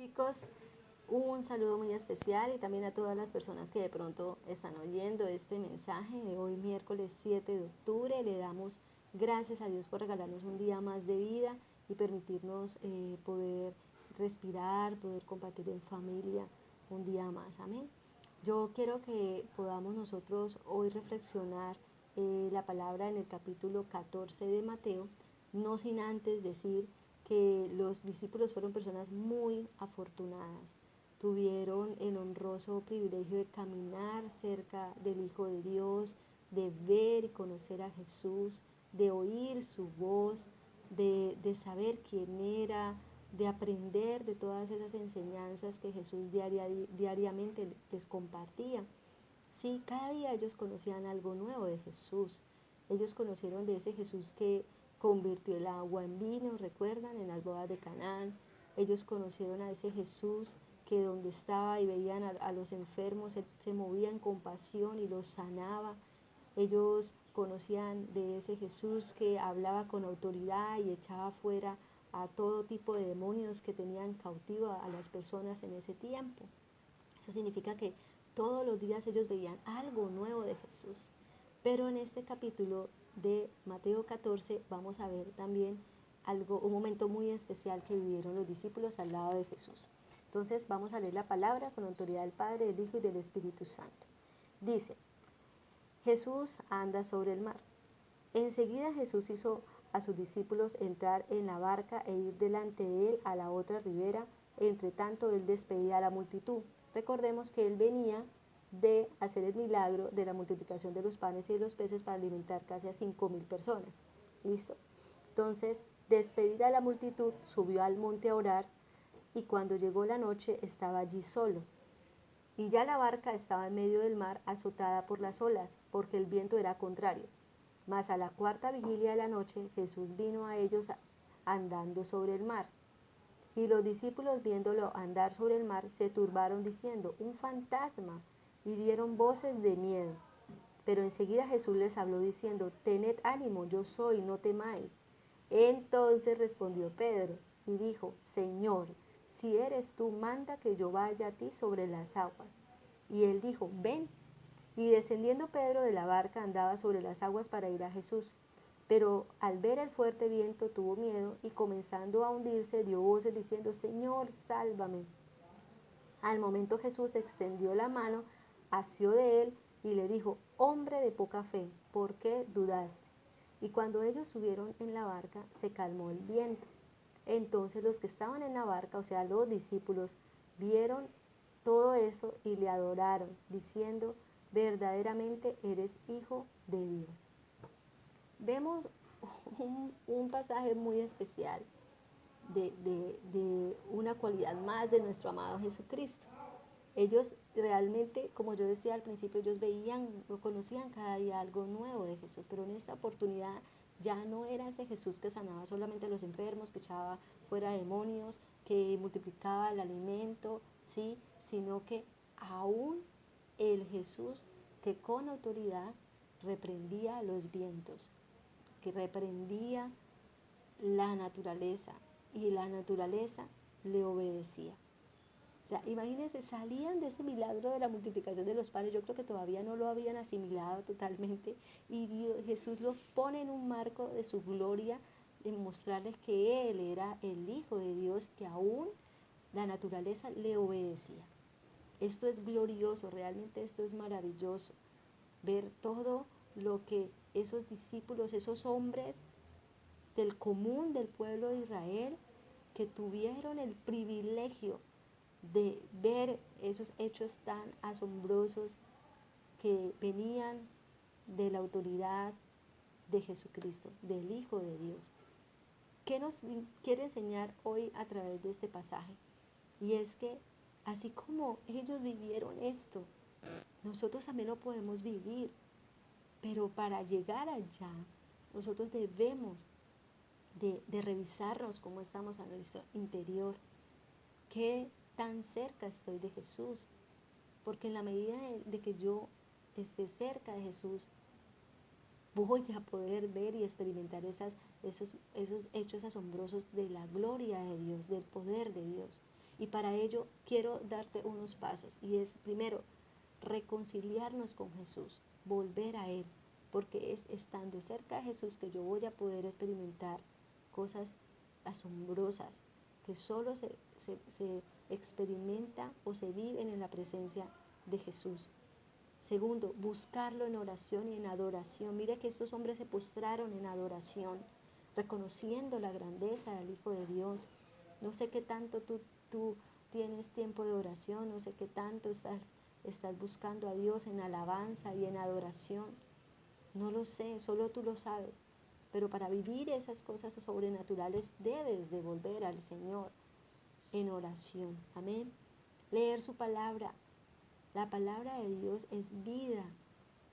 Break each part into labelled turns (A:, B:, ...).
A: Chicos, un saludo muy especial y también a todas las personas que de pronto están oyendo este mensaje de hoy, miércoles 7 de octubre. Le damos gracias a Dios por regalarnos un día más de vida y permitirnos poder respirar, poder compartir en familia un día más. Amén. Yo quiero que podamos nosotros hoy reflexionar la palabra en el capítulo 14 de Mateo, no sin antes decir que los discípulos fueron personas muy afortunadas. Tuvieron el honroso privilegio de caminar cerca del Hijo de Dios, de ver y conocer a Jesús, de oír su voz, de saber quién era, de aprender de todas esas enseñanzas que Jesús diariamente les compartía. Sí, cada día ellos conocían algo nuevo de Jesús. Ellos conocieron de ese Jesús que convirtió el agua en vino, recuerdan, en las bodas de Canaán. Ellos conocieron a ese Jesús que donde estaba y veían a los enfermos, él se movía en compasión y los sanaba. Ellos conocían de ese Jesús que hablaba con autoridad y echaba fuera a todo tipo de demonios que tenían cautiva a las personas en ese tiempo. Eso significa que todos los días ellos veían algo nuevo de Jesús. Pero en este capítulo de Mateo 14 vamos a ver también un momento muy especial que vivieron los discípulos al lado de Jesús. Entonces vamos a leer la palabra con autoridad del Padre, del Hijo y del Espíritu Santo. Dice, Jesús anda sobre el mar. Enseguida Jesús hizo a sus discípulos entrar en la barca e ir delante de él a la otra ribera. Entre tanto él despedía a la multitud. Recordemos que él venía de hacer el milagro de la multiplicación de los panes y de los peces para alimentar casi a 5.000 personas. ¿Listo? Entonces, despedida a la multitud, subió al monte a orar y cuando llegó la noche estaba allí solo. Y ya la barca estaba en medio del mar azotada por las olas, porque el viento era contrario. Mas a la cuarta vigilia de la noche Jesús vino a ellos andando sobre el mar. Y los discípulos viéndolo andar sobre el mar se turbaron diciendo, un fantasma, y dieron voces de miedo. Pero enseguida Jesús les habló diciendo, tened ánimo, yo soy, no temáis. Entonces respondió Pedro y dijo, Señor, si eres tú, manda que yo vaya a ti sobre las aguas. Y él dijo, ven. Y descendiendo Pedro de la barca andaba sobre las aguas para ir a Jesús. Pero al ver el fuerte viento tuvo miedo y comenzando a hundirse dio voces diciendo, Señor, sálvame. Al momento Jesús extendió la mano, asió de él y le dijo, hombre de poca fe, ¿por qué dudaste? Y cuando ellos subieron en la barca, se calmó el viento. Entonces los que estaban en la barca, o sea, los discípulos, vieron todo eso y le adoraron, diciendo, verdaderamente eres hijo de Dios. Vemos un pasaje muy especial de una cualidad más de nuestro amado Jesucristo. Ellos realmente, como yo decía al principio, ellos veían o conocían cada día algo nuevo de Jesús, pero en esta oportunidad ya no era ese Jesús que sanaba solamente a los enfermos, que echaba fuera demonios, que multiplicaba el alimento, sí, sino que aún el Jesús que con autoridad reprendía los vientos, que reprendía la naturaleza y la naturaleza le obedecía. O sea, imagínense, salían de ese milagro de la multiplicación de los panes, yo creo que todavía no lo habían asimilado totalmente, y Jesús los pone en un marco de su gloria, de mostrarles que Él era el Hijo de Dios, que aún la naturaleza le obedecía. Esto es glorioso, realmente esto es maravilloso, ver todo lo que esos discípulos, esos hombres del común del pueblo de Israel, que tuvieron el privilegio de ver esos hechos tan asombrosos que venían de la autoridad de Jesucristo, del Hijo de Dios. ¿Qué nos quiere enseñar hoy a través de este pasaje? Y es que así como ellos vivieron esto, nosotros también lo podemos vivir, pero para llegar allá, nosotros debemos de revisarnos cómo estamos a nuestro interior, qué tan cerca estoy de Jesús, porque en la medida de que yo esté cerca de Jesús, voy a poder ver y experimentar esos hechos asombrosos de la gloria de Dios, del poder de Dios. Y para ello quiero darte unos pasos. Y es primero, reconciliarnos con Jesús, volver a Él, porque es estando cerca de Jesús que yo voy a poder experimentar cosas asombrosas que solo se experimenta o se viven en la presencia de Jesús. Segundo, buscarlo en oración y en adoración. Mire que estos hombres se postraron en adoración, reconociendo la grandeza del Hijo de Dios. No sé qué tanto tú tienes tiempo de oración, no sé qué tanto estás buscando a Dios en alabanza y en adoración. No lo sé, solo tú lo sabes. Pero para vivir esas cosas sobrenaturales debes de volver al Señor en oración. Amén. Leer su palabra. La palabra de Dios es vida,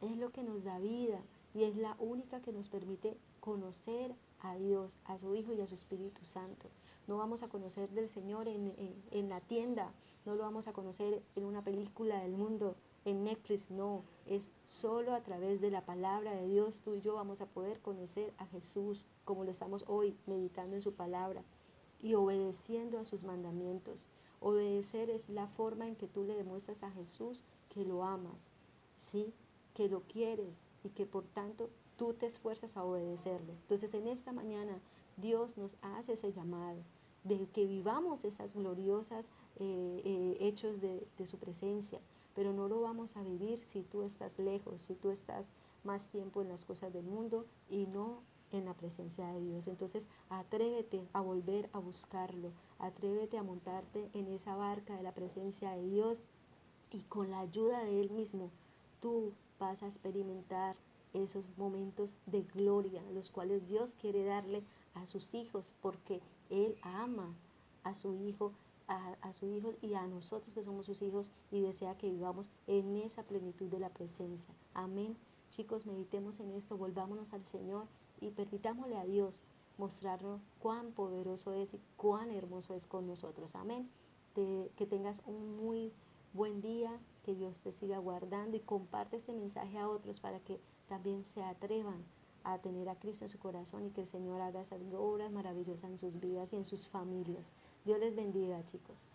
A: es lo que nos da vida y es la única que nos permite conocer a Dios, a su Hijo y a su Espíritu Santo. No vamos a conocer del Señor en la tienda, no lo vamos a conocer en una película del mundo, en Netflix, no. Es solo a través de la palabra de Dios tú y yo vamos a poder conocer a Jesús como lo estamos hoy meditando en su palabra y obedeciendo a sus mandamientos. Obedecer es la forma en que tú le demuestras a Jesús que lo amas, ¿sí? Que lo quieres y que por tanto tú te esfuerzas a obedecerle. Entonces en esta mañana Dios nos hace ese llamado de que vivamos esas gloriosas hechos de su presencia, pero no lo vamos a vivir si tú estás lejos, si tú estás más tiempo en las cosas del mundo y no en la presencia de Dios. Entonces atrévete a volver a buscarlo, atrévete a montarte en esa barca de la presencia de Dios y con la ayuda de Él mismo tú vas a experimentar esos momentos de gloria, los cuales Dios quiere darle a sus hijos, porque Él ama a su hijo, a su hijo y a nosotros que somos sus hijos y desea que vivamos en esa plenitud de la presencia. Amén. Chicos, meditemos en esto, volvámonos al Señor y permitámosle a Dios mostrarnos cuán poderoso es y cuán hermoso es con nosotros. Amén. Que tengas un muy buen día, que Dios te siga guardando y comparte este mensaje a otros para que también se atrevan a tener a Cristo en su corazón y que el Señor haga esas obras maravillosas en sus vidas y en sus familias. Dios les bendiga, chicos.